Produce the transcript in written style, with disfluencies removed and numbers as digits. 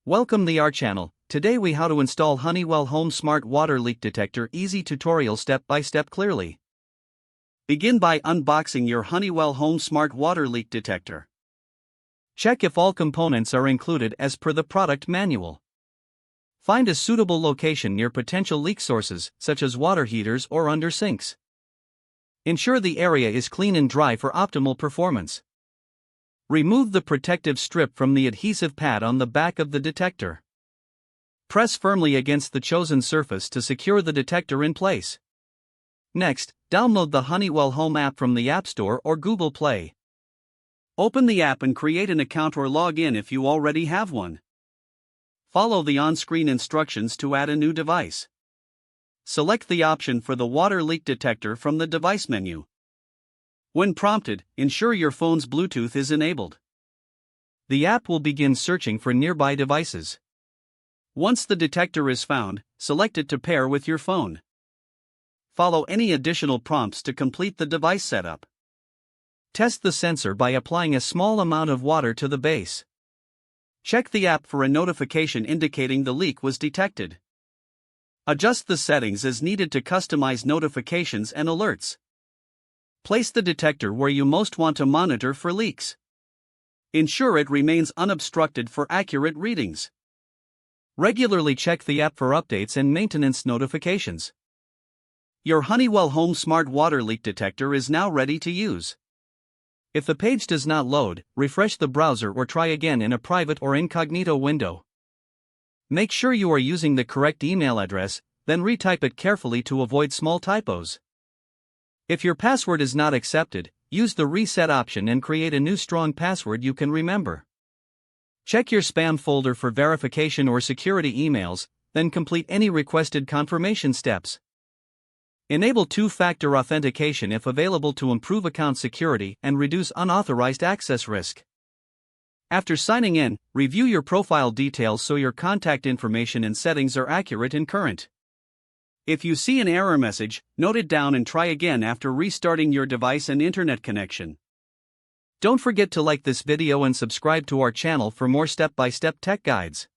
Welcome to our channel. Today we how to install Honeywell Home Smart Water Leak Detector. Easy tutorial step by step clearly. Begin by unboxing your Honeywell Home Smart Water Leak Detector. Check if all components are included as per the product manual. Find a suitable location near potential leak sources, such as water heaters or under sinks. Ensure the area is clean and dry for optimal performance. Remove the protective strip from the adhesive pad on the back of the detector. Press firmly against the chosen surface to secure the detector in place. Next, download the Honeywell Home app from the App Store or Google Play. Open the app and create an account or log in if you already have one. Follow the on-screen instructions to add a new device. Select the option for the water leak detector from the device menu. When prompted, ensure your phone's Bluetooth is enabled. The app will begin searching for nearby devices. Once the detector is found, select it to pair with your phone. Follow any additional prompts to complete the device setup. Test the sensor by applying a small amount of water to the base. Check the app for a notification indicating the leak was detected. Adjust the settings as needed to customize notifications and alerts. Place the detector where you most want to monitor for leaks. Ensure it remains unobstructed for accurate readings. Regularly check the app for updates and maintenance notifications. Your Honeywell Home Smart Water Leak Detector is now ready to use. If the page does not load, refresh the browser or try again in a private or incognito window. Make sure you are using the correct email address, then retype it carefully to avoid small typos. If your password is not accepted, use the reset option and create a new strong password you can remember. Check your spam folder for verification or security emails, then complete any requested confirmation steps. Enable two-factor authentication if available to improve account security and reduce unauthorized access risk. After signing in, review your profile details so your contact information and settings are accurate and current. If you see an error message, note it down and try again after restarting your device and internet connection. Don't forget to like this video and subscribe to our channel for more step-by-step tech guides.